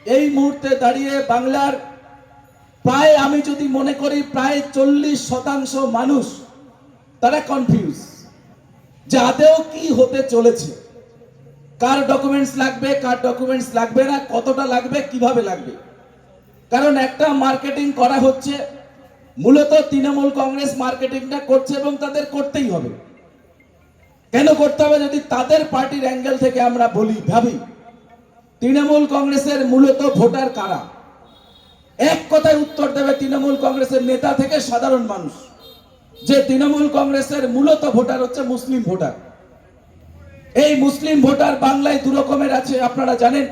এই মুহূর্তে দাঁড়িয়ে বাংলার প্রায় আমি যদি মনে করি প্রায় 40% মানুষ তারা কনফিউজ যে আদৌ কি হতে চলেছে, কার ডকুমেন্টস লাগবে, কার ডকুমেন্টস লাগবে না, কতটা লাগবে, কিভাবে লাগবে। কারণ একটা মার্কেটিং করা হচ্ছে, মূলত তৃণমূল কংগ্রেস মার্কেটিংটা করছে এবং তাদের করতেই হবে। কেন করতে হবে? যদি তাদের পার্টির অ্যাঙ্গেল থেকে আমরা ভাবি তৃণমূল কংগ্রেসের মূলত ভোটার কারা, এক কথায় উত্তর দেবে তৃণমূল কংগ্রেসের নেতা থেকে সাধারণ মানুষ, যে তৃণমূল কংগ্রেসের মূলত ভোটার হচ্ছে মুসলিম ভোটার। এই মুসলিম ভোটার বাংলায় দু রকমের আছে, আপনারা জানেন।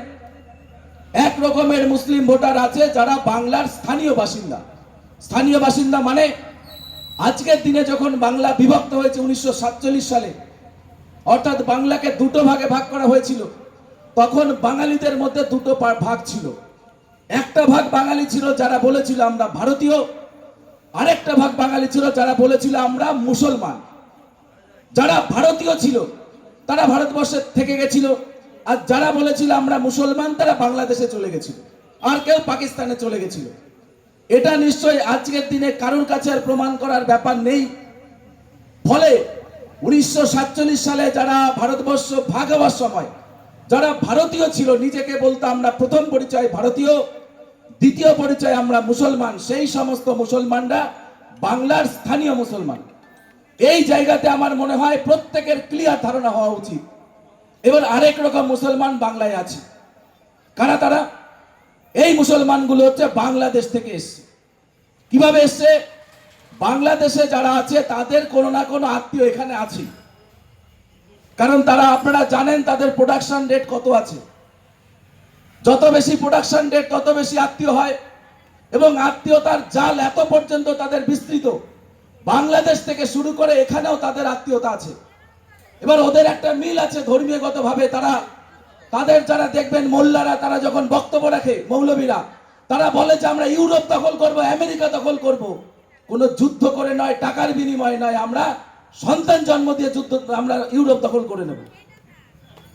এক রকমের মুসলিম ভোটার আছে যারা বাংলার স্থানীয় বাসিন্দা। স্থানীয় বাসিন্দা মানে আজকের দিনে যখন বাংলা বিভক্ত হয়েছে 1947 সালে, অর্থাৎ বাংলাকে দুটো ভাগে ভাগ করা হয়েছিল, তখন বাঙালিদের মধ্যে দুটো ভাগ ছিল। একটা ভাগ বাঙালি ছিল যারা বলেছিল আমরা ভারতীয়, আরেকটা ভাগ বাঙালি ছিল যারা বলেছিল আমরা মুসলমান। যারা ভারতীয় ছিল তারা ভারতবর্ষে থেকে গেছিল, আর যারা বলেছিল আমরা মুসলমান তারা বাংলাদেশে চলে গেছিল, আর কেউ পাকিস্তানে চলে গেছিল। এটা নিশ্চয়ই আজকের দিনে কারোর কাছে আর প্রমাণ করার ব্যাপার নেই। ফলে 1947 সালে যারা ভারতবর্ষ ভাগ হওয়ার সময় যারা ভারতীয় ছিল, নিজেকে বলতো আমরা প্রথম পরিচয় ভারতীয়, দ্বিতীয় পরিচয় আমরা মুসলমান, সেই সমস্ত মুসলমানরা বাংলার স্থানীয় মুসলমান। এই জায়গাতে আমার মনে হয় প্রত্যেকের ক্লিয়ার ধারণা হওয়া উচিত। এবার আরেক রকম মুসলমান বাংলায় আছে। কারা তারা? এই মুসলমানগুলো হচ্ছে বাংলাদেশ থেকে এসছে। কিভাবে এসছে? বাংলাদেশে যারা আছে তাদের কোনো না কোনো আত্মীয় এখানে আছে, কারণ তারা, আপনারা জানেন তাদের প্রোডাকশন রেট কত আছে। যত বেশি প্রোডাকশন রেট তত বেশি আত্মীয় হয়, এবং আত্মীয়তার জাল এত পর্যন্ত তাদের বিস্তৃত, বাংলাদেশ থেকে শুরু করে এখানেও তাদের আত্মীয়তা আছে। এবার ওদের একটা মিল আছে ধর্মীয়গতভাবে। তাদের যারা দেখবেন মোল্লারা, তারা যখন বক্তব্য রাখে, মৌলবীরা, তারা বলে যে আমরা ইউরোপ দখল করব, আমেরিকা দখল করব। কোনো যুদ্ধ করে নয়, টাকার বিনিময়ে নয়, আমরা সন্তান জন্ম দিয়ে যুদ্ধ, আমরা ইউরোপ দখল করে নেব।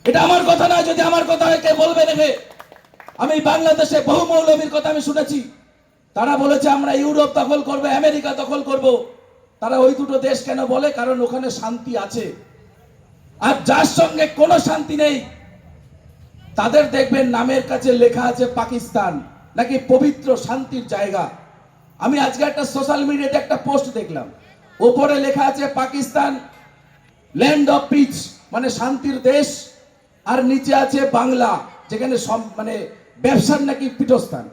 এটা আমার কথা নয়, যদি আমার কথা হয় কে বলবে দেখে। আমি বাংলাদেশে বহু মৌলবীর কথা আমি শুনেছি, তারা বলেছে আমরা ইউরোপ দখল করব, আমেরিকা দখল করব। তারা ওই দুটো দেশ কেন বলে? কারণ ওখানে শান্তি আছে। আর যার সঙ্গে কোনো শান্তি নেই, তাদের দেখবেন নামের কাছে লেখা আছে পাকিস্তান, নাকি পবিত্র শান্তির জায়গা। আমি আজকে একটা সোশ্যাল মিডিয়াতে একটা পোস্ট দেখলাম, ওপরে লেখা আছে পাকিস্তান ল্যান্ড অফ পিস, মানে শান্তির দেশ, আর নিচে আছে বাংলা, যেখানে সব মানে ব্যবসার নাকি পীঠস্থান।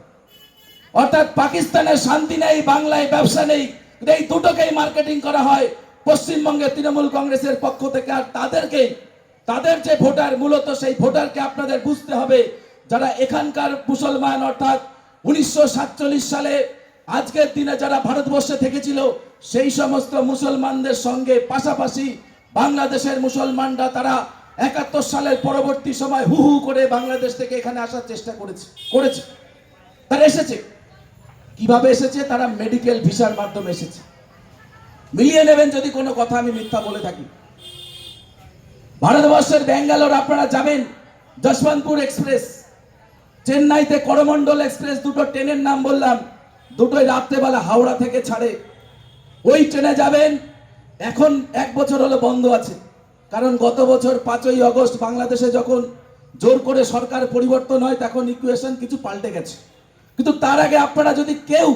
অর্থাৎ পাকিস্তানের শান্তি নেই, বাংলায় ব্যবসা নেই। এই দুটোকেই মার্কেটিং করা হয় পশ্চিমবঙ্গের তৃণমূল কংগ্রেসের পক্ষ থেকে। আর তাদের যে ভোটার, মূলত সেই ভোটারকে আপনাদের বুঝতে হবে, যারা এখানকার মুসলমান, অর্থাৎ 1947 সালে আজকের দিনে যারা ভারতবর্ষে থেকেছিল, সেই সমস্ত মুসলমানদের সঙ্গে পাশাপাশি বাংলাদেশের মুসলমানরা, তারা 71 সালের পরবর্তী সময় হু হু করে বাংলাদেশ থেকে এখানে আসার চেষ্টা করেছে। তারা এসেছে। কিভাবে এসেছে? তারা মেডিকেল ভিসার মাধ্যমে এসেছে। মিলিয়ে নেবেন যদি কোনো কথা আমি মিথ্যা বলে থাকি। ভারতবর্ষের ব্যাঙ্গালোর আপনারা যাবেন, যশবন্তপুর এক্সপ্রেস, চেন্নাইতে করমন্ডল এক্সপ্রেস, দুটো ট্রেনের নাম বললাম, দুটোই রাত্রেবেলা হাওড়া থেকে ছাড়ে। ওই ট্রেনে যাবেন, এখন 1 বছর হলো বন্ধ আছে, কারণ গত বছর 5ই আগস্ট বাংলাদেশে যখন জোর করে সরকার পরিবর্তন হয়, তখন ইকুয়েশন কিছু পাল্টে গেছে। কিন্তু তার আগে আপনারা যদি কেউ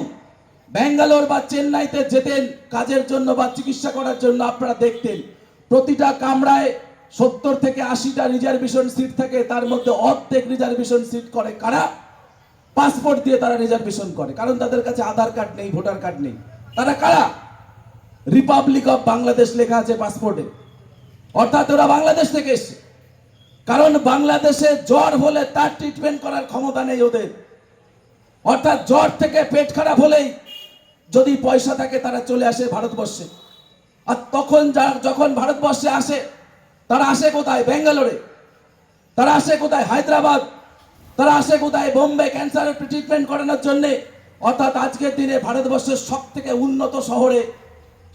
ব্যাঙ্গালোর বা চেন্নাইতে যেতেন কাজের জন্য বা চিকিৎসা করার জন্য, আপনারা দেখতেন প্রতিটা কামরায় 70 থেকে 80টা রিজার্ভেশন সিট থাকে। তার মধ্যে অর্ধেক রিজার্ভেশন সিট করে কারা? পাসপোর্ট দিয়ে তারা রিজার্ভেশন করে, কারণ তাদের কাছে আধার কার্ড নেই, ভোটার কার্ড নেই। তারা কারা? রিপাবলিক অফ বাংলাদেশ লেখা আছে পাসপোর্টে, অর্থাৎ ওরা বাংলাদেশ থেকে এসছে। কারণ বাংলাদেশে জ্বর হলে তার ট্রিটমেন্ট করার ক্ষমতা নেই ওদের। অর্থাৎ জ্বর থেকে পেট খারাপ হলেই যদি পয়সা থাকে তারা চলে আসে ভারতবর্ষে। আর তখন যখন ভারতবর্ষে আসে, তারা আসে কোথায়? ব্যাঙ্গালোরে। তারা আসে কোথায়? হায়দ্রাবাদ। তারা আসে কোথায়? বোম্বে, ক্যান্সারের ট্রিটমেন্ট করানোর জন্য। অর্থাৎ আজকের দিনে ভারতবর্ষের সব থেকে উন্নত শহরে,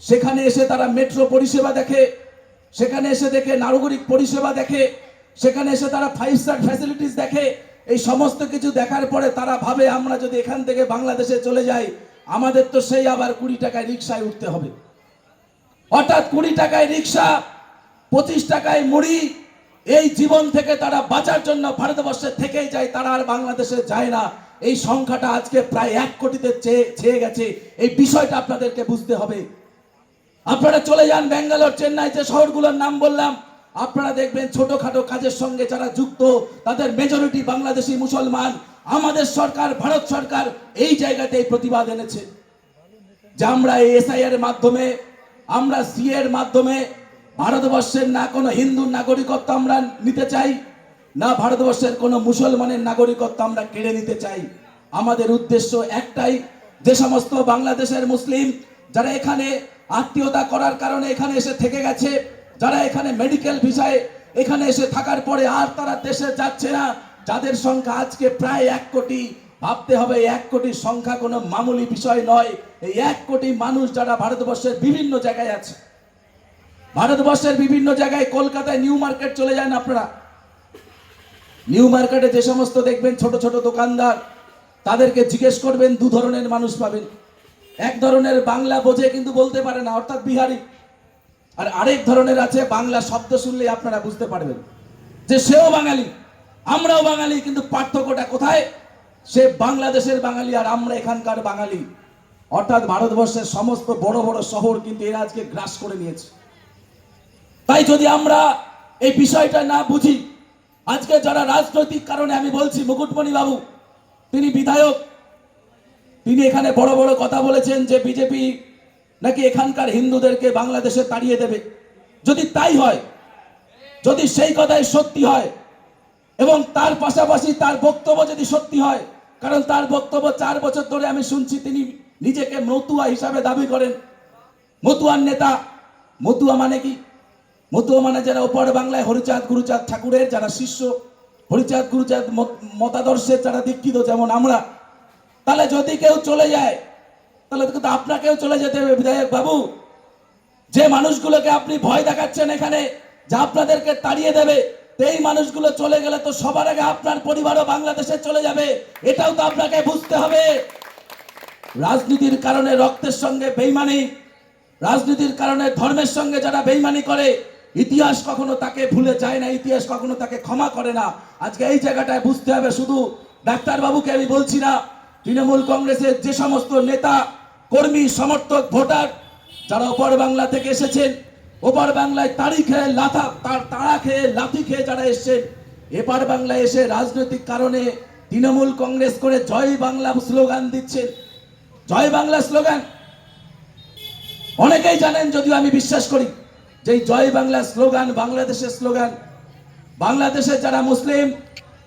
সেখানে এসে তারা মেট্রো পরিষেবা দেখে, সেখানে এসে দেখে নাগরিক পরিষেবা দেখে, সেখানে এসে তারা 5 স্টার ফ্যাসিলিটিস দেখে, এই সমস্ত কিছু দেখার পরে তারা ভাবে আমরা যদি এখান থেকে বাংলাদেশে চলে যাই আমাদের তো সেই আবার 20 টাকায় রিক্সায় উঠতে হবে। অর্থাৎ 20 টাকায় রিক্সা, 25 টাকায় মুড়ি, এই জীবন থেকে তারা বাঁচার জন্য ভারতবর্ষে থেকেই যায়, তারা আর বাংলাদেশে যায় না। এই সংখ্যাটা আজকে প্রায় 1 কোটিতে ছেয়ে গেছে। এই বিষয়টা আপনাদেরকে বুঝতে হবে। আপনারা চলে যান ব্যাঙ্গালোর, চেন্নাই, যে শহরগুলোর নাম বললাম, আপনারা দেখবেন ছোটখাটো কাজের সঙ্গে যারা যুক্ত তাদের মেজরিটি বাংলাদেশি মুসলমান। আমাদের সরকার, ভারত সরকার এই জায়গাতে এই প্রতিবাদ এনেছে যে আমরা এই এসআইআর এর মাধ্যমে, আমরা সিএ এর মাধ্যমে ভারতবর্ষের না কোনো হিন্দুর নাগরিকত্ব আমরা নিতে চাই, না ভারতবর্ষের কোনো মুসলমানের নাগরিকত্ব আমরা কেড়ে নিতে চাই। আমাদের উদ্দেশ্য একটাই, যে সমস্ত বাংলাদেশের মুসলিম যারা এখানে আত্মীয়তা করার কারণে এখানে এসে থেকে গেছে, যারা এখানে মেডিকেল ভিসায় এখানে এসে থাকার পরে আর তারা দেশে যাচ্ছে না, যাদের সংখ্যা আজকে প্রায় 1 কোটি। ভাবতে হবে 1 কোটির সংখ্যা কোনো মামুলি বিষয় নয়। এই 1 কোটি মানুষ যারা ভারতবর্ষের বিভিন্ন জায়গায় আছে, ভারতবর্ষের বিভিন্ন জায়গায়, কলকাতায় নিউ মার্কেট চলে যান আপনারা, নিউ মার্কেটে যে সমস্ত দেখবেন ছোট ছোট দোকানদার, তাদেরকে জিজ্ঞেস করবেন 2 ধরনের মানুষ পাবেন। এক ধরনের বাংলা বোঝে কিন্তু বলতে পারে না, অর্থাৎ বিহারি। আর আরেক ধরনের আছে বাংলা শব্দ শুনলেই আপনারা বুঝতে পারবেন যে সেও বাঙালি, আমরাও বাঙালি, কিন্তু পার্থক্যটা কোথায়? সে বাংলাদেশের বাঙালি আর আমরা এখানকার বাঙালি। অর্থাৎ ভারতবর্ষের সমস্ত বড় বড় শহর কিন্তু এরা আজকে গ্রাস করে নিয়েছে। তাই যদি আমরা এই বিষয়টা না বুঝি, আজকে যারা রাজনৈতিক কারণে, আমি বলছি মুকুটমণি বাবু, তিনি বিধায়ক, তিনি এখানে বড় বড় কথা বলেছেন যে বিজেপি নাকি এখানকার হিন্দুদেরকে বাংলাদেশে তাড়িয়ে দেবে। যদি তাই হয়, যদি সেই কথাই সত্যি হয়, এবং তার পাশাপাশি তার বক্তব্য যদি সত্যি হয়, কারণ তার বক্তব্য 4 বছর ধরে আমি শুনছি, তিনি নিজেকে মতুয়া হিসাবে দাবি করেন, মতুয়ার নেতা। মতুয়া মানে কি? মতুয়া মানে যারা ওপর বাংলায় হরিচাঁদ গুরুচাঁদ ঠাকুরের যারা শিষ্য, হরিচাঁদ গুরুচাঁদ মতাদর্শের যারা দীক্ষিত, যেমন আমরা। তাহলে যদি কেউ চলে যায়, তাহলে কিন্তু আপনাকেও চলে যেতে হবে বিধায়ক বাবু। যে মানুষগুলোকে আপনি ভয় দেখাচ্ছেন এখানে যে আপনাদেরকে তাড়িয়ে দেবে, এই মানুষগুলো চলে গেলে তো সবার আগে আপনার পরিবারও বাংলাদেশে চলে যাবে। এটাও তো আপনাকে বুঝতে হবে। রাজনীতির কারণে রক্তের সঙ্গে বেইমানি, রাজনীতির কারণে ধর্মের সঙ্গে যারা বেইমানি করে, ইতিহাস কখনো তাকে ভুলে যায় না, ইতিহাস কখনো তাকে ক্ষমা করে না। আজকে এই জায়গাটায় বুঝতে হবে। শুধু ডাক্তার বাবুকে আমি বলছি না, তৃণমূল কংগ্রেসের যে সমস্ত নেতা, কর্মী, সমর্থক, ভোটার যারা ওপর বাংলা থেকে এসেছেন, ওপর বাংলায় তাড়া খেয়ে লাথি খেয়ে যারা এসেছেন, এপার বাংলায় এসে রাজনৈতিক কারণে তৃণমূল কংগ্রেস করে জয় বাংলা স্লোগান দিচ্ছেন। জয় বাংলা স্লোগান অনেকেই জানেন, যদিও আমি বিশ্বাস করি যে এই জয় বাংলা স্লোগান বাংলাদেশের স্লোগান। বাংলাদেশের যারা মুসলিম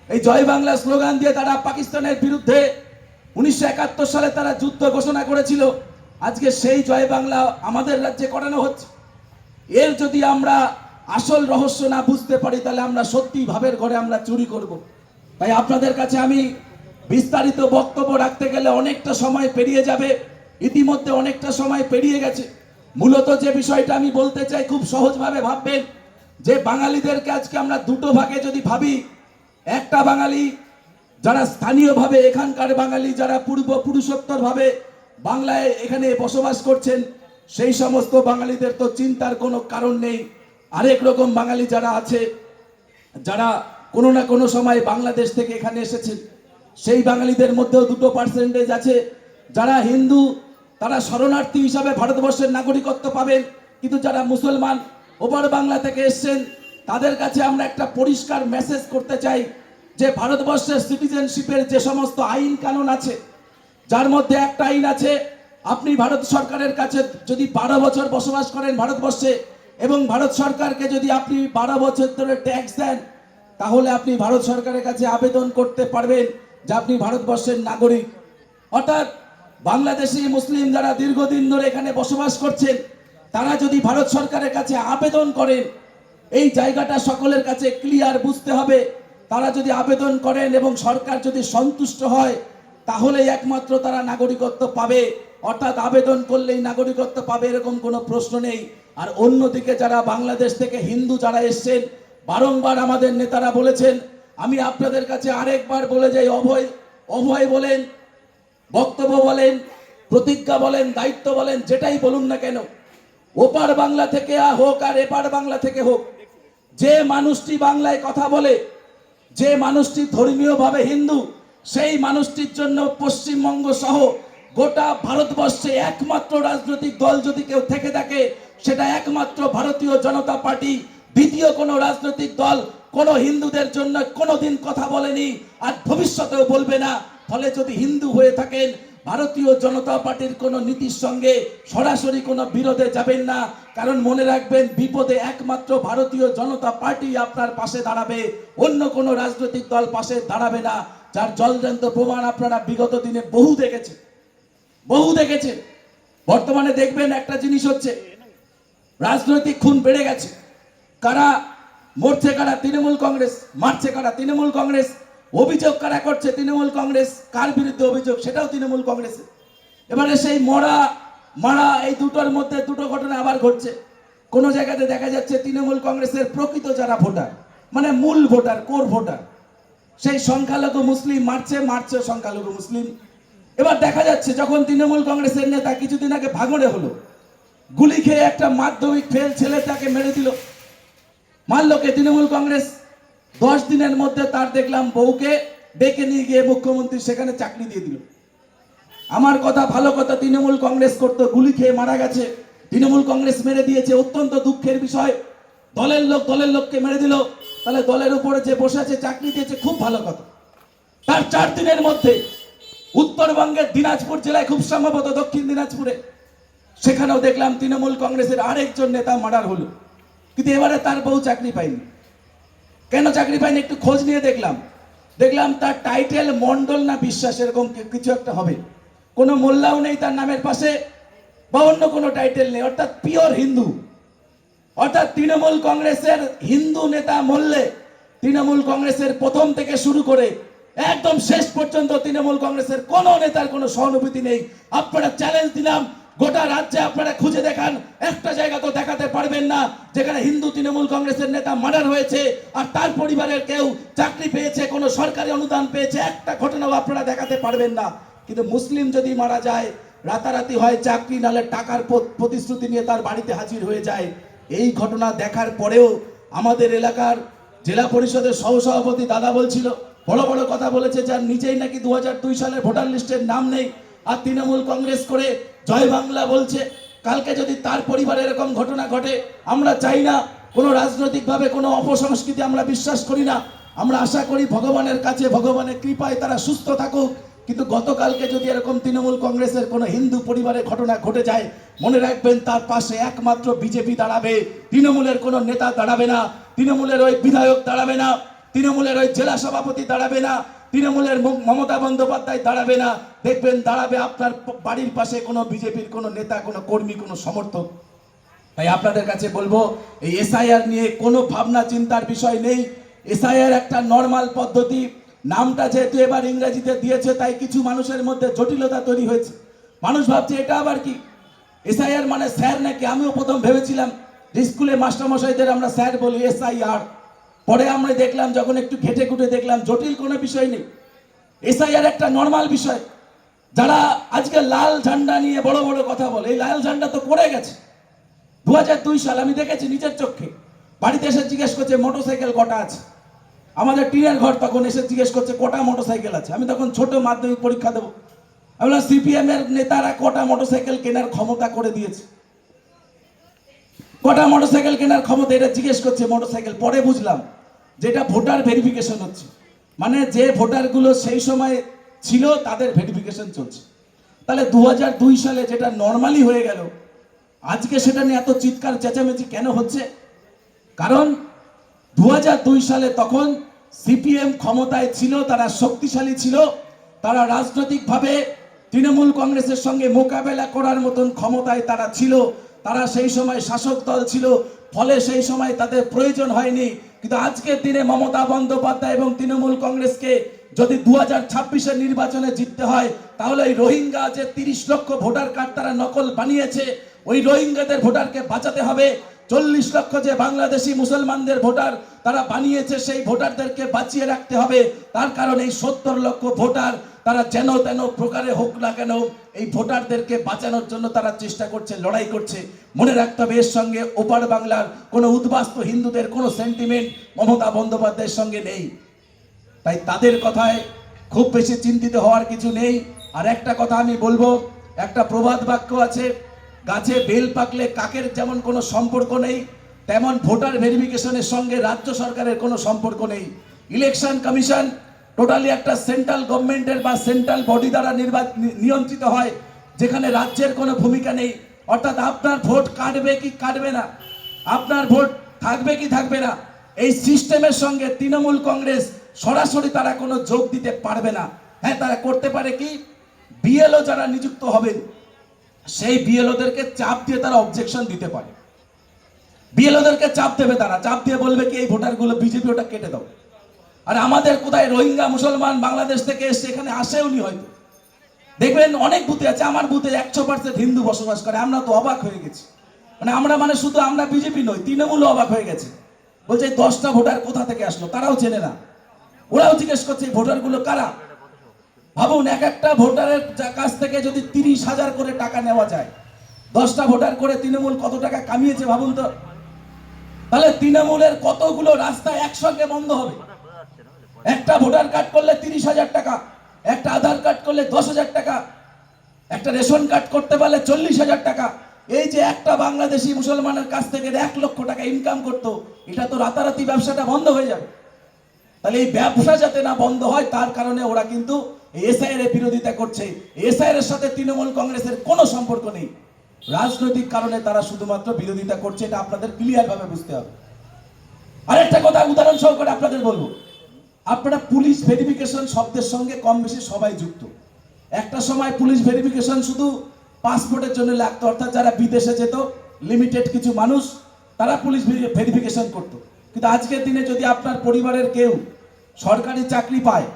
এই জয় বাংলা স্লোগান দিয়ে তারা পাকিস্তানের বিরুদ্ধে 1971 সালে তারা যুদ্ধ ঘোষণা করেছিল। আজকে সেই জয় বাংলা আমাদের রাজ্যে করানো হচ্ছে। এর যদি আমরা আসল রহস্য না বুঝতে পারি, তাহলে আমরা সত্যি ভাবের ঘরে আমরা চুরি করব। তাই আপনাদের কাছে আমি বিস্তারিত বক্তব্য রাখতে গেলে অনেকটা সময় পেরিয়ে যাবে, ইতিমধ্যে অনেকটা সময় পেরিয়ে গেছে। মূলত যে বিষয়টা আমি বলতে চাই, খুব সহজভাবে ভাববেন যে বাঙালিদেরকে আজকে আমরা 2টো ভাগে যদি ভাবি, একটা বাঙালি যারা স্থানীয়ভাবে এখানকার বাঙালি, যারা পূর্বপুরুষোত্তরভাবে বাংলায় এখানে বসবাস করছেন, সেই সমস্ত বাঙালিদের তো চিন্তার কোনো কারণ নেই। আরেক রকম বাঙালি যারা আছে, যারা কোনো না কোনো সময় বাংলাদেশ থেকে এখানে এসেছেন, সেই বাঙালিদের মধ্যেও 2% আছে যারা হিন্দু, তারা শরণার্থী হিসাবে ভারতবর্ষের নাগরিকত্ব পাবেন। কিন্তু যারা মুসলমান ওপর বাংলা থেকে এসছেন, তাদের কাছে আমরা একটা পরিষ্কার মেসেজ করতে চাই যে ভারতবর্ষের সিটিজেনশিপের যে সমস্ত আইন কানুন আছে, যার মধ্যে একটা আইন আছে, আপনি ভারত সরকারের কাছে যদি 12 বছর বসবাস করেন ভারতবর্ষে, এবং ভারত সরকারকে যদি আপনি 12 বছর ধরে ট্যাক্স দেন, তাহলে আপনি ভারত সরকারের কাছে আবেদন করতে পারবেন যে আপনি ভারতবর্ষের নাগরিক। অর্থাৎ বাংলাদেশি মুসলিম যারা দীর্ঘদিন ধরে এখানে বসবাস করছেন, তারা যদি ভারত সরকারের কাছে আবেদন করেন, এই জায়গাটা সকলের কাছে ক্লিয়ার বুঝতে হবে। তারা যদি আবেদন করেন এবং সরকার যদি সন্তুষ্ট হয়, তাহলেই একমাত্র তারা নাগরিকত্ব পাবে। অর্থাৎ আবেদন করলেই নাগরিকত্ব পাবে এরকম কোনো প্রশ্ন নেই। আর অন্যদিকে যারা বাংলাদেশ থেকে হিন্দু যারা এসছেন, বারংবার আমাদের নেতারা বলেছেন আমি আপনাদের কাছে আরেকবার বলে যাই, অভয় অভয় বলেন, বক্তব্য বলেন, প্রতিজ্ঞা বলেন, দায়িত্ব বলেন, যেটাই বলুন না কেন, ওপার বাংলা থেকে হোক আর এপার বাংলা থেকে হোক, যে মানুষটি বাংলায় কথা বলে, যে মানুষটি ধর্মীয়ভাবে হিন্দু, সেই মানুষটির জন্য পশ্চিমবঙ্গ সহ গোটা ভারতবর্ষে একমাত্র রাজনৈতিক দল যদি কেউ থেকে থাকে, সেটা একমাত্র ভারতীয় জনতা পার্টি। দ্বিতীয় কোনো রাজনৈতিক দল কোনো হিন্দুদের জন্য কোনোদিন কথা বলেনি আর ভবিষ্যতেও বলবে না। ফলে যদি হিন্দু হয়ে থাকেন, ভারতীয় জনতা পার্টির কোনো নীতির সঙ্গে সরাসরি কোনো বিরোধে যাবেন না, কারণ মনে রাখবেন, বিপদে একমাত্র ভারতীয় জনতা পার্টি আপনার পাশে দাঁড়াবে, অন্য কোনো রাজনৈতিক দল পাশে দাঁড়াবে না, যার জলজান্ত প্রমাণ আপনারা বিগত দিনে বহু দেখেছেন। বর্তমানে দেখবেন একটা জিনিস হচ্ছে, রাজনৈতিক খুন বেড়ে গেছে। কারা মরছে? কারা? তৃণমূল কংগ্রেস। মারছে কারা? তৃণমূল কংগ্রেস। অভিযোগ কারা করছে? তৃণমূল কংগ্রেস। কার বিরুদ্ধে অভিযোগ? সেটাও তৃণমূল কংগ্রেসের। এবারে সেই মারা এই দুটোর মধ্যে দুটো ঘটনা আবার ঘটছে। কোন জায়গাতে দেখা যাচ্ছে তৃণমূল কংগ্রেসের প্রকৃত যারা ভোটার, মানে মূল ভোটার, কোর ভোটার, সেই সংখ্যালঘু মুসলিম মারছে সংখ্যালঘু মুসলিম। এবার দেখা যাচ্ছে যখন তৃণমূল কংগ্রেসের নেতা কিছুদিন আগে ভাঙড়ে হলো, গুলি খেয়ে একটা মাধ্যমিক ফেল ছেলে তাকে মেরে দিল, মারল কে? তৃণমূল কংগ্রেস। 10 দিনের মধ্যে তার দেখলাম বউকে ডেকে নিয়ে গিয়ে মুখ্যমন্ত্রী সেখানে চাকরি দিয়ে দিল। আমার কথা, ভালো কথা তৃণমূল কংগ্রেস করতো, গুলি খেয়ে মারা গেছে, তৃণমূল কংগ্রেস মেরে দিয়েছে, অত্যন্ত দুঃখের বিষয়। দলের লোককে মেরে দিল, তাহলে দলের উপরে যে বসে আছে চাকরি দিয়েছে, খুব ভালো কথা। তার 4 দিনের মধ্যে উত্তরবঙ্গের দিনাজপুর জেলায়, খুব সম্ভবত দক্ষিণ দিনাজপুরে, সেখানেও দেখলাম তৃণমূল কংগ্রেসের আরেকজন নেতা মার্ডার হলো। কিন্তু এবারে তার বউ চাকরি পায়নি। কেন চাকরি পায়নি? একটু খোঁজ নিয়ে দেখলাম তার টাইটেল মন্ডল না বিশ্বাস, এরকম কিছু একটা হবে। কোনো মোল্লাও নেই তার নামের পাশে, বা অন্য কোনো টাইটেল নেই, অর্থাৎ পিওর হিন্দু। অর্থাৎ তৃণমূল কংগ্রেসের হিন্দু নেতা মরলে, তৃণমূল কংগ্রেসের প্রথম থেকে শুরু করে একদম শেষ পর্যন্ত তৃণমূল কংগ্রেসের কোনো নেতার কোনো সহানুভূতি নেই। আপনারা চ্যালেঞ্জ দিলাম, গোটা রাজ্যে আপনারা খুঁজে দেখান, একটা জায়গা তো দেখাতে পারবেন না যেখানে হিন্দু তৃণমূল কংগ্রেসের নেতা মার্ডার হয়েছে আর তার পরিবারের কেউ চাকরি পেয়েছে, কোনো সরকারি অনুদান পেয়েছে, একটা ঘটনাও আপনারা দেখাতে পারবেন না। কিন্তু মুসলিম যদি মারা যায়, রাতারাতি হয় চাকরি, নালে টাকার প্রতিশ্রুতি নিয়ে তার বাড়িতে হাজির হয়ে যায়। এই ঘটনা দেখার পরেও আমাদের এলাকার জেলা পরিষদের সহসভাপতি দাদা বলছিল, বড় বড় কথা বলেছে, যার নিজেই নাকি 2002 সালের ভোটার লিস্টের নাম নেই, আর তৃণমূল কংগ্রেস করে জয় বাংলা বলছে। কালকে যদি তার পরিবারে এরকম ঘটনা ঘটে, আমরা চাই না কোনো রাজনৈতিকভাবে কোনো অপসংস্কৃতি আমরা বিশ্বাস করি না। আমরা আশা করি ভগবানের কাছে, ভগবানের কৃপায় তারা সুস্থ থাকুক। কিন্তু গতকালকে যদি এরকম তৃণমূল কংগ্রেসের কোনো হিন্দু পরিবারের ঘটনা ঘটে যায়, মনে রাখবেন তার পাশে একমাত্র বিজেপি দাঁড়াবে, তৃণমূলের কোনো নেতা দাঁড়াবে না, তৃণমূলের ওই বিধায়ক দাঁড়াবে না, তৃণমূলের ওই জেলা সভাপতি দাঁড়াবে না, তৃণমূলের মমতা বন্দ্যোপাধ্যায় দাঁড়াবে না। দেখবেন দাঁড়াবে আপনার বাড়ির পাশে কোনো বিজেপির কোনো নেতা, কোনো কর্মী, কোনো সমর্থক। তাই আপনাদের কাছে বলবো, এই এসআইআর নিয়ে কোনো ভাবনা চিন্তার বিষয় নেই। এসআইআর একটা নর্মাল পদ্ধতি। নামটা যেহেতু এবার ইংরেজিতে দিয়েছে, তাই কিছু মানুষের মধ্যে জটিলতা তৈরি হয়েছে। মানুষ ভাবছে এটা আবার কি, এসআইআর মানে স্যার নাকি? আমিও প্রথম ভেবেছিলাম, স্কুলে মাস্টারমশাইদের আমরা স্যার বলি, এসআইআর। পরে আমরা দেখলাম, যখন একটু ঘেটে ঘুটে দেখলাম, জটিল কোনো বিষয় নেই। এসআইআর একটা নর্মাল বিষয়। যারা আজকে লাল ঝান্ডা নিয়ে বড় বড় কথা বলে, এই লাল ঝান্ডা তো পড়ে গেছে। 2002 সাল আমি দেখেছি নিজের চোখে। বাড়িতে এসে জিজ্ঞেস করছে মোটরসাইকেল কটা আছে। আমাদের টিনের ঘর, তখন এসে জিজ্ঞেস করছে কটা মোটরসাইকেল আছে। আমি তখন ছোট, মাধ্যমিক পরীক্ষা দেবো। আমি বললাম সিপিএম এর নেতারা কটা মোটরসাইকেল কেনার ক্ষমতা করে দিয়েছে, কটা মোটরসাইকেল কেনার ক্ষমতা, এটা জিজ্ঞেস করছে মোটরসাইকেল। পরে বুঝলাম যেটা ভোটার ভেরিফিকেশন হচ্ছে, মানে যে ভোটারগুলো সেই সময় ছিল তাদের ভেরিফিকেশন চলছে। তাহলে 2002 সালে যেটা নর্মালি হয়ে গেল, আজকে সেটা নিয়ে এত চিৎকার চেঁচামেচি কেন হচ্ছে? কারণ 2002 সালে তখন সিপিএম ক্ষমতায় ছিল, তারা শক্তিশালী ছিল, তারা রাজনৈতিকভাবে তৃণমূল কংগ্রেসের সঙ্গে মোকাবেলা করার মতন ক্ষমতায় তারা ছিল, তারা সেই সময় শাসক দল ছিল, ফলে সেই সময় তাদের প্রয়োজন হয়নি। কিন্তু আজকের দিনে মমতা বন্দ্যোপাধ্যায় এবং তৃণমূল কংগ্রেসকে যদি 2026-এর নির্বাচনে জিততে হয়, তাহলে এই রোহিঙ্গা যে 30 লক্ষ ভোটার কার্ড তারা নকল বানিয়েছে, ওই রোহিঙ্গাদের ভোটারকে বাঁচাতে হবে। 40 লক্ষ যে বাংলাদেশি মুসলমানদের ভোটার তারা বানিয়েছে, সেই ভোটারদেরকে বাঁচিয়ে রাখতে হবে। তার কারণ এই 70 লক্ষ ভোটার তারা যেন তেন প্রকারে হোক না কেন এই ভোটারদেরকে বাঁচানোর জন্য তারা চেষ্টা করছে, লড়াই করছে। মনে রাখতে হবে এর সঙ্গে ওপার বাংলার কোনো উদ্বাস্তু হিন্দুদের কোনো সেন্টিমেন্ট মমতা বন্দ্যোপাধ্যায়ের সঙ্গে নেই। তাই তাদের কথায় খুব বেশি চিন্তিত হওয়ার কিছু নেই। আর একটা কথা আমি বলবো, একটা প্রবাদ বাক্য আছে, গাছে বেল পাকলে কাকের যেমন কোনো সম্পর্ক নেই, তেমন ভোটার ভেরিফিকেশনের সঙ্গে রাজ্য সরকারের কোনো সম্পর্ক নেই। ইলেকশন কমিশন টোটালি একটা সেন্ট্রাল গভর্নমেন্টের বা সেন্ট্রাল বডি দ্বারা নিয়ন্ত্রিত হয়, যেখানে রাজ্যের কোনো ভূমিকা নেই। অর্থাৎ আপনার ভোট কাটবে কি কাটবে না, আপনার ভোট থাকবে কি থাকবে না, এই সিস্টেমের সঙ্গে তৃণমূল কংগ্রেস সরাসরি তারা কোনো যোগ দিতে পারবে না। হ্যাঁ, তারা করতে পারে কি, বিএলও যারা নিযুক্ত হবেন সেই বিএলওদেরকে চাপ দিয়ে তারা অবজেকশন দিতে পারে। বিএলওদেরকে চাপ দেবে, তারা চাপ দিয়ে বলবে কি এই ভোটারগুলো বিজেপি ওটা কেটে দাও। আর আমাদের কোথায় রোহিঙ্গা মুসলমান বাংলাদেশ থেকে এসে এখানে আসেওনি হয়তো, দেখবেন অনেক বুথে আছে, আমার বুথে 100% হিন্দু বসবাস করে। আমরা তো অবাক হয়ে গেছি, আমরা শুধু আমরা বিজেপি নই, তৃণমূল অবাক হয়ে গেছে, বলছে 10টা ভোটার কোথা থেকে আসলো, তারাও চেনে না। ওরাও জিজ্ঞেস করছে এই ভোটারগুলো কারা। ভাবুন, এক একটা ভোটারের কাছ থেকে যদি 30,000 করে টাকা নেওয়া যায়, 10টা ভোটার করে তৃণমূল কত টাকা কামিয়েছে ভাবুন তো। তাহলে তৃণমূলের কতগুলো রাস্তা একসঙ্গে বন্ধ হবে। একটা ভোটার কার্ড করলে 30,000 টাকা, একটা আধার কার্ড করলে 10,000 টাকা, একটা রেশন কার্ড করতে পারলে 40,000 টাকা। এই যে একটা বাংলাদেশি মুসলমানের কাছ থেকে 1 লক্ষ টাকা ইনকাম করতো, এটা তো রাতারাতি ব্যবসাটা বন্ধ হয়ে যাবে। তাহলে এই ব্যবসা যাতে না বন্ধ হয় তার কারণে ওরা কিন্তু এসআইআর এর বিরোধিতা করছে। এসআইআর এর সাথে তৃণমূল কংগ্রেসের কোনো সম্পর্ক নেই, রাজনৈতিক কারণে তারা শুধুমাত্র বিরোধিতা করছে, এটা আপনাদের ক্লিয়ার ভাবে বুঝতে হবে। আরেকটা কথা উদাহরণ সহকারে আপনাদের বলবো, আপনারা পুলিশ ভেরিফিকেশন শব্দের সঙ্গে কম বেশি সবাই যুক্ত। একটা সময় পুলিশ ভেরিফিকেশন শুধু পাসপোর্টের জন্য লাগতো, অর্থাৎ যারা বিদেশে যেত লিমিটেড কিছু মানুষ তারা পুলিশ ভেরিফিকেশন করতো। কিন্তু আজকের দিনে যদি আপনার পরিবারের কেউ সরকারি চাকরি পায়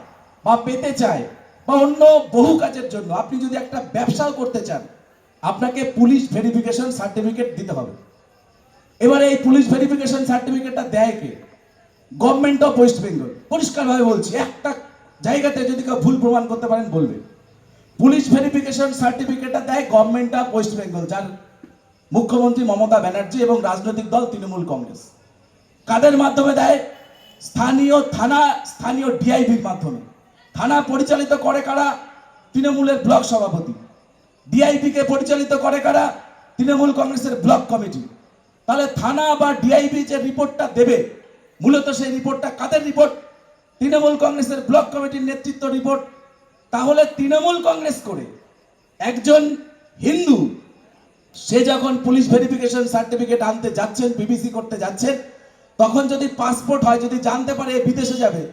বা পেতে চায় বা অন্য বহু কাজের জন্য আপনি যদি একটা ব্যবসাও করতে চান, আপনাকে পুলিশ ভেরিফিকেশন সার্টিফিকেট দিতে হবে। এবারে এই পুলিশ ভেরিফিকেশন সার্টিফিকেটটা দেয় কে? Government of West Bengal. পরিষ্কারভাবে বলছি, একটা জায়গাতে যদি কেউ ভুল প্রমাণ করতে পারেন বলবেন। পুলিশ ভেরিফিকেশন সার্টিফিকেটটা দেয় গভর্নমেন্ট অফ ওয়েস্ট বেঙ্গল, যার মুখ্যমন্ত্রী মমতা ব্যানার্জি এবং রাজনৈতিক দল তৃণমূল কংগ্রেস। কাদের মাধ্যমে দেয়? স্থানীয় থানা, স্থানীয় ডিআইবির মাধ্যমে। থানা পরিচালিত করে কারা? তৃণমূলের ব্লক সভাপতি। ডিআইবি কে পরিচালিত করে কারা? তৃণমূল কংগ্রেসের ব্লক কমিটি। তাহলে থানা বা ডিআইবি যে রিপোর্টটা দেবে, মূলত সেই রিপোর্টটা কাদের রিপোর্ট? তৃণমূল কংগ্রেসের ব্লক কমিটির নেতৃত্ব রিপোর্ট। তাহলে তৃণমূল কংগ্রেস করে একজন হিন্দু সে যখন পুলিশ ভেরিফিকেশন সার্টিফিকেট আনতে যাচ্ছেন, বিবিসি করতে যাচ্ছেন, তখন যদি পাসপোর্ট হয়, যদি জানতে পারে বিদেশে যাবে,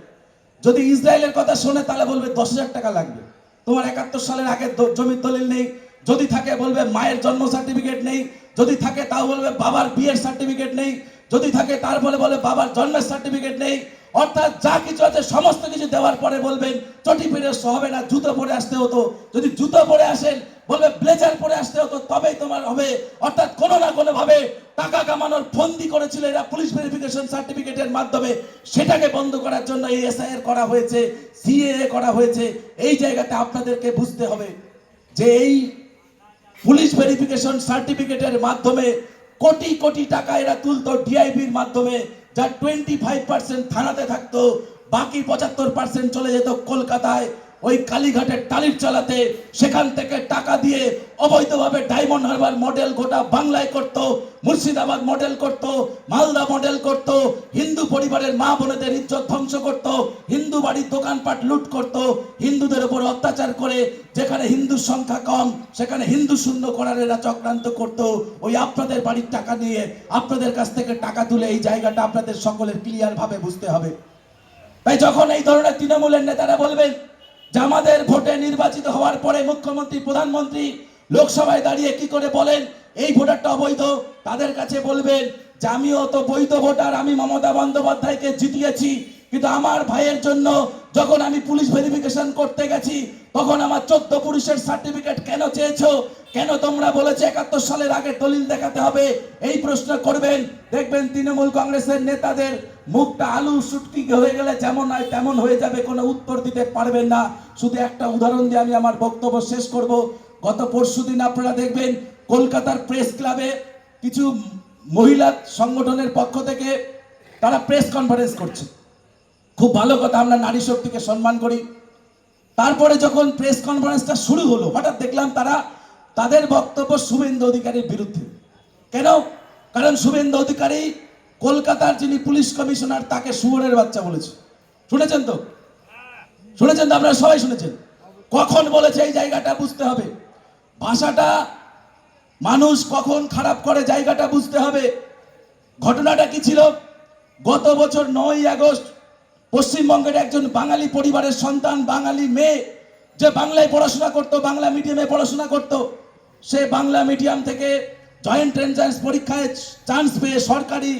যদি ইসরায়েলের কথা শোনে তাহলে বলবে 10,000 টাকা লাগবে। তোমার 71 সালের আগে জমির দলিল নেই, যদি থাকে বলবে মায়ের জন্ম সার্টিফিকেট নেই, যদি থাকে তাও বলবে বাবার বিয়ের সার্টিফিকেট নেই, যদি থাকে তারপরে বলে বাবার জন্মের সার্টিফিকেট নেই। অর্থাৎ যা কিছু আছে সমস্ত কিছু দেওয়ার পরে বলবেন চটি পরে হবে না, জুতো পরে আসতে হতো, যদি জুতো পরে আসেন বলবে ব্লেজার পরে আসতে হতো, তবেই তোমার হবে। অর্থাৎ কোনো না কোনো ভাবে টাকা কামানোর ফন্দি করেছিল এরা পুলিশ ভেরিফিকেশন সার্টিফিকেটের মাধ্যমে। সেটাকে বন্ধ করার জন্য এই এসআইআর করা হয়েছে, সিএএ করা হয়েছে। এই জায়গাতে আপনাদেরকে বুঝতে হবে যে এই পুলিশ ভেরিফিকেশন সার্টিফিকেটের মাধ্যমে কোটি কোটি টাকা এরা তুলতো ডিআইবির মাধ্যমে, যা 25% থানাতে থাকতো, বাকি 75% চলে যেত কলকাতায় ওই কালীঘাটের টালির চালাতে। সেখান থেকে টাকা দিয়ে অবৈধভাবে ডায়মন্ড হারবার মডেল গোটা বাংলায় করত, মুর্শিদাবাদ মডেল করত, মালদা মডেল করত, হিন্দু পরিবারের মা বোনেদের ইজ্জত ধ্বংস করত, হিন্দু বাড়ির দোকানপাট লুট করত, হিন্দুদের উপর অত্যাচার করে যেখানে হিন্দুর সংখ্যা কম সেখানে হিন্দু শূন্য করার এরা চক্রান্ত করত। ওই আপনাদের বাড়ির টাকা নিয়ে আপনাদের কাছ থেকে টাকা তুলে এই জায়গাটা আপনাদের সকলের ক্লিয়ার ভাবে বুঝতে হবে। তাই যখন এই ধরনের তৃণমূলের নেতারা বলবেন যে আমাদের ভোটে নির্বাচিত হওয়ার পরে মুখ্যমন্ত্রী প্রধানমন্ত্রী লোকসভায় দাঁড়িয়ে কি করে বলেন এই ভোটারটা অবৈধ, তাদের কাছে বলবেন যে আমিও তো বৈধ ভোটার, আমি মমতা বন্দ্যোপাধ্যায়কে জিতিয়েছি, কিন্তু আমার ভাইয়ের জন্য যখন আমি পুলিশ ভেরিফিকেশন করতে গেছি তখন আমার 14 পুরুষের সার্টিফিকেট কেন চেয়েছো, কেন তোমরা বলেছে 71 সালের আগে দলিল দেখাতে হবে, এই প্রশ্ন করবেন। দেখবেন তৃণমূল কংগ্রেসের নেতাদের মুখটা আলু শুটকি হয়ে গেলে যেমন হয় তেমন হয়ে যাবে, কোনো উত্তর দিতে পারবেন না। শুধু একটা উদাহরণ দিয়ে আমি আমার বক্তব্য শেষ করব। গত পরশুদিন আপনারা দেখবেন কলকাতার প্রেস ক্লাবে কিছু মহিলা সংগঠনের পক্ষ থেকে তারা প্রেস কনফারেন্স করছে। খুব ভালো কথা, আমরা নারী শক্তিকে সম্মান করি। তারপরে যখন প্রেস কনফারেন্সটা শুরু হলো, হঠাৎ দেখলাম তারা তাদের বক্তব্য শুভেন্দু অধিকারীর বিরুদ্ধে। কেন? কারণ শুভেন্দু অধিকারী কলকাতার যিনি পুলিশ কমিশনার তাকে শুয়োরের বাচ্চা বলেছে। শুনেছেন তো? শুনেছেন তো? আপনারা সবাই শুনেছেন। কখন বলেছে এই জায়গাটা বুঝতে হবে, ভাষাটা মানুষ কখন খারাপ করে জায়গাটা বুঝতে হবে। ঘটনাটা কি ছিল? গত বছর 9ই আগস্ট পশ্চিমবঙ্গের একজন বাঙালি পরিবারের সন্তান, বাঙালি মেয়ে, যে বাংলায় পড়াশোনা করত, বাংলা মিডিয়ামে পড়াশোনা করত, সে বাংলা মিডিয়াম থেকে জয়েন্ট এন্ট্রান্স পরীক্ষায় চান্স পেয়ে সরকারি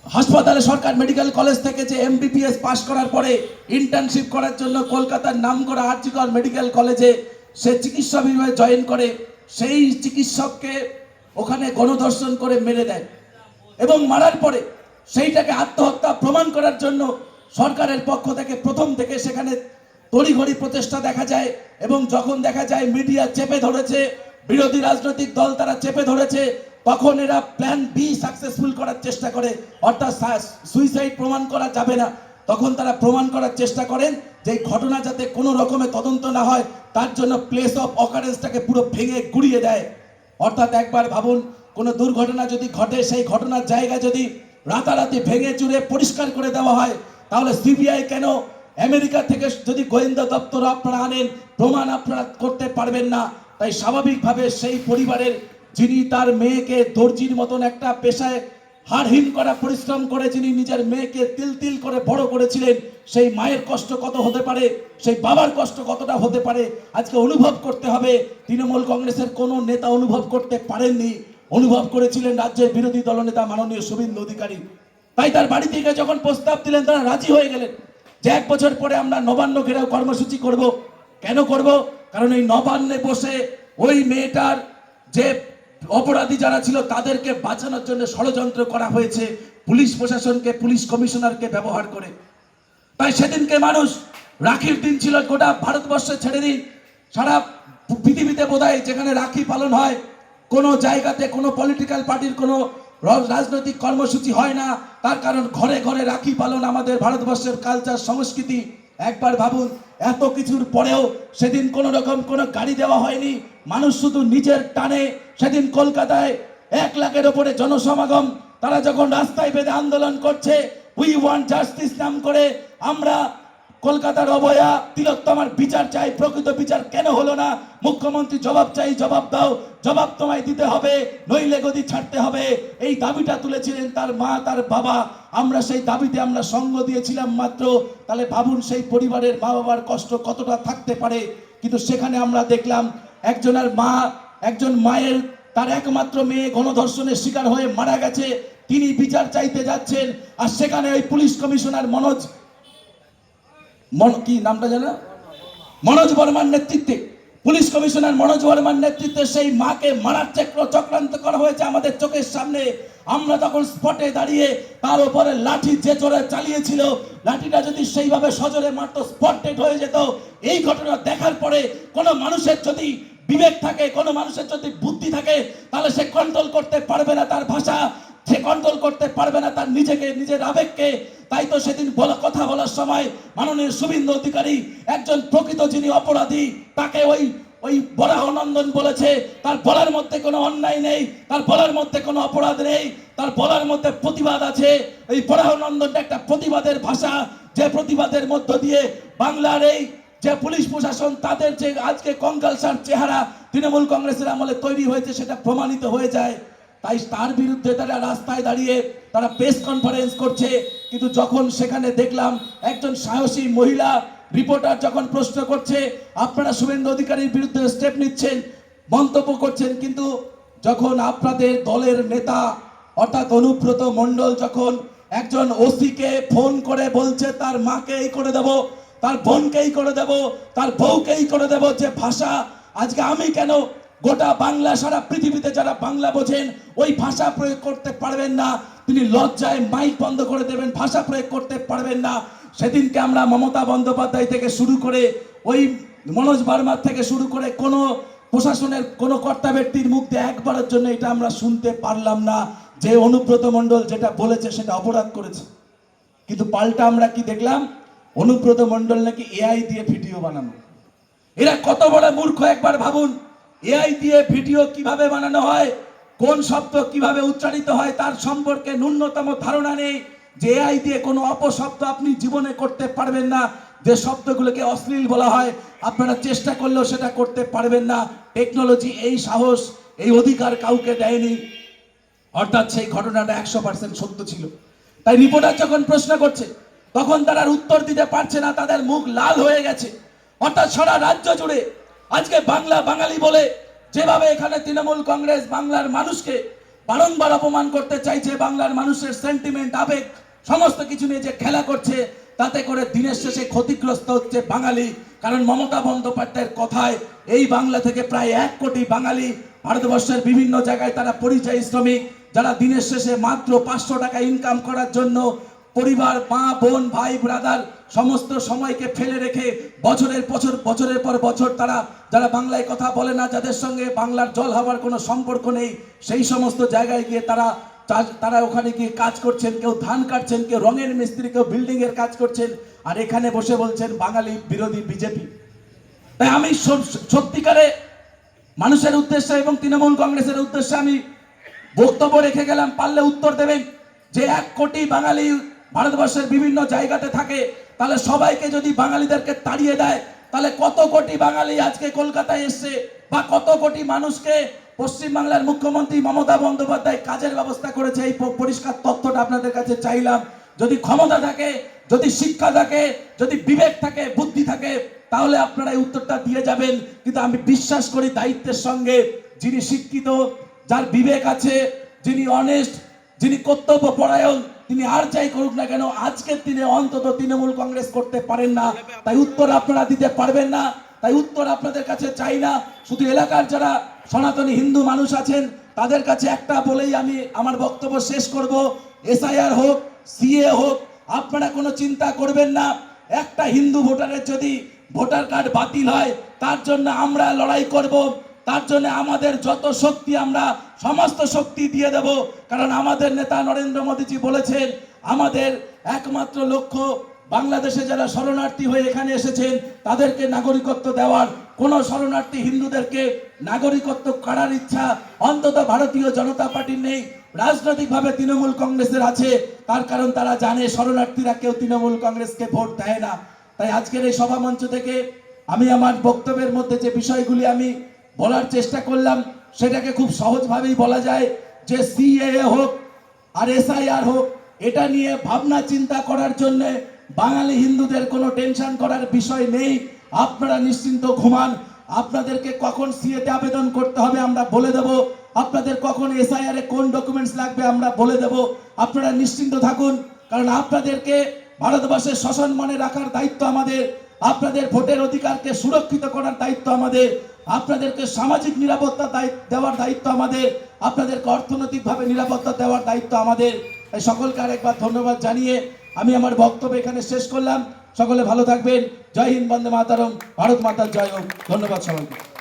হাসপাতালে, সরকার মেডিকেল কলেজ থেকে যে এমবিবিএস পাস করার পরে ইন্টার্নশিপ করার জন্য কলকাতার নামকরা আর জি কর মেডিকেল কলেজে সে চিকিৎসা বিভাগে জয়েন করে। সেই চিকিৎসককে ওখানে গণধর্ষণ করে মেরে দেয় এবং মারার পরে সেইটাকে আত্মহত্যা প্রমাণ করার জন্য সরকারের পক্ষ থেকে প্রথম থেকে সেখানে তড়িঘড়ি প্রচেষ্টা দেখা যায়। এবং যখন দেখা যায় মিডিয়া চেপে ধরেছে, বিরোধী রাজনৈতিক দল তারা চেপে ধরেছে, তখন এরা প্ল্যান বি সাকসেসফুল করার চেষ্টা করে, অর্থাৎ সুইসাইড প্রমাণ করা যাবে না। তখন তারা প্রমাণ করার চেষ্টা করেন যে ঘটনা যাতে কোনো রকমের তদন্ত না হয় তার জন্য প্লেস অফ অকারেন্সটাকে পুরো ভেঙে গুড়িয়ে দেয়। অর্থাৎ একবার ভাবুন, কোনো দুর্ঘটনা যদি ঘটে, সেই ঘটনার জায়গা যদি রাতারাতি ভেঙে চুরে পরিষ্কার করে দেওয়া হয়, তাহলে সিবিআই কেন, আমেরিকা থেকে যদি গোয়েন্দা দপ্তর আপনারা আনেন, প্রমাণ আপনারা করতে পারবেন না। তাই স্বাভাবিকভাবে সেই পরিবারের যিনি তার মেয়েকে দর্জির মতন একটা পেশায় হাড়হিম করা পরিশ্রম করে যিনি নিজের মেয়েকে তিল তিল করে বড় করেছিলেন, সেই মায়ের কষ্ট কত হতে পারে, সেই বাবার কষ্ট কতটা হতে পারে আজকে অনুভব করতে হবে। তৃণমূল কংগ্রেসের কোনো নেতা অনুভব করতে পারেননি, অনুভব করেছিলেন রাজ্যের বিরোধী দলনেতা মাননীয় শুভেন্দু অধিকারী। তাই তার বাড়ি থেকে যখন প্রস্তাব দিলেন তারা রাজি হয়ে গেলেন যে 1 বছর পরে আমরা নবান্ন ঘেরাও কর্মসূচি করব। কেন করব? কারণ এই নবান্নে বসে ওই মেয়েটার যে অপরাধী যারা ছিল তাদেরকে বাঁচানোর জন্য ষড়যন্ত্র করা হয়েছে পুলিশ প্রশাসনকে, পুলিশ কমিশনারকে ব্যবহার করে। তাই সেদিনকে মানুষ, রাখির দিন ছিল, গোটা ভারতবর্ষে ছেড়ে দিন, সারা পৃথিবীতে বোধহয় যেখানে রাখি পালন হয় কোনো জায়গাতে কোনো পলিটিক্যাল পার্টির কোনো রাজনৈতিক কর্মসূচি হয় না। তার কারণ ঘরে ঘরে রাখি পালন আমাদের ভারতবর্ষের কালচার, সংস্কৃতি। একবার ভাবুন, এত কিছুর পরেও সেদিন কোনো রকম কোনো গাড়ি দেওয়া হয়নি, মানুষ শুধু নিজের টানে সেদিন কলকাতায় 1 লাখের ওপরে জনসমাগম। তারা যখন রাস্তায় বেঁধে আন্দোলন করছে, উই ওয়ান্ট জাস্টিস নাম করে, আমরা কলকাতার অবয়া তিলোত্তমার বিচার চাই, প্রকৃত বিচার কেন হলো না? মুখ্যমন্ত্রী জবাব চাই, জবাব দাও, জবাব তোমায় দিতে হবে, নইলে গদি ছাড়তে হবে। এই দাবিটা তুলেছিলেন তার মা, তার বাবা। আমরা সেই দাবিতে আমরা সঙ্গ দিয়েছিলাম মাত্র। তাহলে ভাবুন সেই পরিবারের মা বাবার কষ্ট কতটা থাকতে পারে। কিন্তু সেখানে আমরা দেখলাম একজন মায়ের তার একমাত্র মেয়ে গণধর্ষণের শিকার হয়ে মারা গেছে, তিনি বিচার চাইতে যাচ্ছেন। আর সেখানে ওই পুলিশ কমিশনার কি নামটা জানো, মনোজ বর্মার নেতৃত্বে, পুলিশ কমিশনার মনোজ বর্মার নেতৃত্বে সেই মাকে মারার চক্রান্ত করা হয়েছে আমাদের চোখের সামনে। আমরা তখন স্পটে দাঁড়িয়ে তার উপরে লাঠি যে জোরে চালিয়েছিল, লাঠিটা যদি সেইভাবে সজোরে মারতো, স্পট ডেড হয়ে যেত। এই ঘটনা দেখার পরে কোনো মানুষের যদি বিবেক থাকে, কোনো মানুষের যদি বুদ্ধি থাকে, তাহলে সে কন্ট্রোল করতে পারবে না তার ভাষা, সে কন্ট্রোল করতে পারবে না তার নিজেকে, নিজের আবেগকে। তাই তো সেদিন কথা বলার সময় মাননীয় শুভেন্দু অধিকারী, একজন প্রকৃত যিনি অপরাধী, তাকে ওই বরাহনন্দন বলেছে। তার বলার মধ্যে কোনো অন্যায় নেই, তার বলার মধ্যে কোনো অপরাধ নেই, তার বলার মধ্যে প্রতিবাদ আছে। এই বরাহনন্দনটা একটা প্রতিবাদের ভাষা, যে প্রতিবাদের মধ্য দিয়ে বাংলার এই যে পুলিশ প্রশাসন, তাদের যে আজকে কঙ্কালসার চেহারা তৃণমূল কংগ্রেসের আমলে তৈরি হয়েছে, সেটা প্রমাণিত হয়ে যায়। তাই তার বিরুদ্ধে তারা রাস্তায় দাঁড়িয়ে তারা প্রেস কনফারেন্স করছে। কিন্তু যখন সেখানে দেখলাম একজন সাহসী মহিলা রিপোর্টার যখন প্রশ্ন করছে, আপনারা শুভেন্দু অধিকারীর বিরুদ্ধে স্টেপ নিচ্ছেন, মন্তব্য করছেন, কিন্তু যখন আপনাদের দলের নেতা অর্থাৎ অনুব্রত মণ্ডল যখন একজন ওসিকে ফোন করে বলছে তার মাকে এই করে দেব, তার বোনকেই করে দেব, তার বউকেই করে দেব, যে ভাষা আজকে আমি কেন গোটা বাংলা সারা পৃথিবীতে যারা বাংলা বোঝেন ওই ভাষা প্রয়োগ করতে পারবেন না, তিনি লজ্জায় মাইক বন্ধ করে দেবেন, ভাষা প্রয়োগ করতে পারবেন না। সেদিনকে আমরা মমতা বন্দ্যোপাধ্যায় থেকে শুরু করে ওই মনোজ বার্মার থেকে শুরু করে কোনো প্রশাসনের কোনো কর্তা ব্যক্তির মুখ দিয়ে একবারের জন্য এটা আমরা শুনতে পারলাম না যে অনুব্রত মণ্ডল যেটা বলেছে সেটা অপরাধ করেছে। কিন্তু পাল্টা আমরা কি দেখলাম, অনুব্রত মণ্ডল নাকি এআই দিয়ে ভিডিও বানানো। এরা কত বড় মূর্খ একবার ভাবুন। এআই দিয়ে ভিডিও কিভাবে বানানো হয়, কোন শব্দ কিভাবে উচ্চারিত হয় তার সম্পর্কে ন্যূনতম ধারণা নেই। যে এআই দিয়ে কোনো অপশব্দ আপনি জীবনে করতে পারবেন না, যে শব্দগুলোকে অশ্লীল বলা হয় আপনারা চেষ্টা করলেও সেটা করতে পারবেন না। টেকনোলজি এই সাহস এই অধিকার কাউকে দেয়নি। অর্থাৎ সেই ঘটনাটা 100% সত্য ছিল। তাই রিপোর্টার যখন প্রশ্ন করছে তখন তারা আর উত্তর দিতে পারছে না, তাদের মুখ লাল হয়ে গেছে। অর্থাৎ সারা রাজ্য জুড়ে আজকে বাংলা বাঙালি বলে যেভাবে এখানে তৃণমূল কংগ্রেস বাংলার মানুষকে বারংবার অপমান করতে চাইছে, বাংলার মানুষের সেন্টিমেন্ট আবেগ সমস্ত কিছু নিয়ে যে খেলা করছে, তাতে করে দিনের শেষে ক্ষতিগ্রস্ত হচ্ছে বাঙালি। কারণ মমতা বন্দ্যোপাধ্যায়ের কথায় এই বাংলা থেকে প্রায় 1 কোটি বাঙালি ভারতবর্ষের বিভিন্ন জায়গায় তারা পরিযায়ী শ্রমিক, যারা দিনের শেষে মাত্র 500 টাকা ইনকাম করার জন্য পরিবার, মা, বোন, ভাই, ব্রাদার সমস্ত সময়কে ফেলে রেখে বছরের পর বছর তারা যারা বাংলায় কথা বলে না, যাদের সঙ্গে বাংলার জল হওয়ার কোনো সম্পর্ক নেই, সেই সমস্ত জায়গায় গিয়ে তারা ওখানে গিয়ে কাজ করছেন। কেউ ধান কাটছেন, কেউ রঙের মিস্ত্রি, কেউ বিল্ডিং এর কাজ করছেন, আর এখানে বসে বলছেন বাঙালি বিরোধী বিজেপি। তাই আমি সত্যিকারে মানুষের উদ্দেশ্যে এবং তৃণমূল কংগ্রেসের উদ্দেশ্যে আমি বক্তব্য রেখে গেলাম, পারলে উত্তর দেবেন। যে 1 কোটি বাঙালি ভারতবর্ষের বিভিন্ন জায়গাতে থাকে, তাহলে সবাইকে যদি বাঙালিদেরকে তাড়িয়ে দেয়, তাহলে কত কোটি বাঙালি আজকে কলকাতায় এসছে, বা কত কোটি মানুষকে পশ্চিমবাংলার মুখ্যমন্ত্রী মমতা বন্দ্যোপাধ্যায় কাজের ব্যবস্থা করেছে। এই পরিষ্কার তথ্যটা আপনাদের কাছে চাইলাম। যদি ক্ষমতা থাকে, যদি শিক্ষা থাকে, যদি বিবেক থাকে, বুদ্ধি থাকে, তাহলে আপনারা এই উত্তরটা দিয়ে যাবেন। কিন্তু আমি বিশ্বাস করি দায়িত্বের সঙ্গে যিনি শিক্ষিত, যার বিবেক আছে, যিনি অনেস্ট, যিনি কর্তব্য পরায়ণ, তিনি আর যাই করুক না কেন আজকের দিনে অন্তত তৃণমূল কংগ্রেস করতে পারেন না। তাই উত্তর আপনারা দিতে পারবেন না। তাই উত্তর আপনাদের কাছে চাই না। শুধু এলাকার যারা সনাতনী হিন্দু মানুষ আছেন তাদের কাছে একটা বলেই আমি আমার বক্তব্য শেষ করব। এসআইআর হোক, সিএ হোক, আপনারা কোনো চিন্তা করবেন না। একটা হিন্দু ভোটারের যদি ভোটার কার্ড বাতিল হয়, তার জন্য আমরা লড়াই করব। তার জন্য আমাদের যত শক্তি আমরা সমস্ত শক্তি দিয়ে দেব। কারণ আমাদের নেতা নরেন্দ্র মোদীজি বলেছেন আমাদের একমাত্র লক্ষ্য বাংলাদেশে যারা শরণার্থী হয়ে এখানে এসেছেন তাদেরকে নাগরিকত্ব দেওয়ার। কোন শরণার্থী হিন্দুদেরকে নাগরিকত্ব করার ইচ্ছা অন্তত ভারতীয় জনতা পার্টির নেই। রাজনৈতিকভাবে তৃণমূল কংগ্রেসের আছে, তার কারণ তারা জানে শরণার্থীরা কেউ তৃণমূল কংগ্রেসকে ভোট দেয় না। তাই আজকের এই সভামঞ্চ থেকে আমি আমার বক্তব্যের মধ্যে যে বিষয়গুলি আমি বলার চেষ্টা করলাম সেটাকে খুব সহজভাবেই বলা যায় যে সিএএ হোক আর এসআইআর হোক, এটা নিয়ে ভাবনা চিন্তা করার জন্য বাঙালি হিন্দুদের কোনো টেনশন করার বিষয় নেই। আপনারা নিশ্চিন্ত ঘুমান। আপনাদেরকে কখন সিএতে আবেদন করতে হবে আমরা বলে দেব, আপনাদের কখন এসআইআর এ কোন ডকুমেন্টস লাগবে আমরা বলে দেব। আপনারা নিশ্চিন্ত থাকুন, কারণ আপনাদেরকে ভারতবর্ষের সম্মানে রাখার দায়িত্ব আমাদের। আপনাদের ভোটের অধিকারকে সুরক্ষিত করার দায়িত্ব আমাদের। আপনাদেরকে সামাজিক নিরাপত্তা দেওয়ার দায়িত্ব আমাদের। আপনাদেরকে অর্থনৈতিকভাবে নিরাপত্তা দেওয়ার দায়িত্ব আমাদের। সকলকে আরেকবার ধন্যবাদ জানিয়ে আমি আমার বক্তব্য এখানে শেষ করলাম। সকলে ভালো থাকবেন। জয় হিন্দ, বন্দে মাতরম, ভারত মাতার জয় হোক। ধন্যবাদ সবাইকে।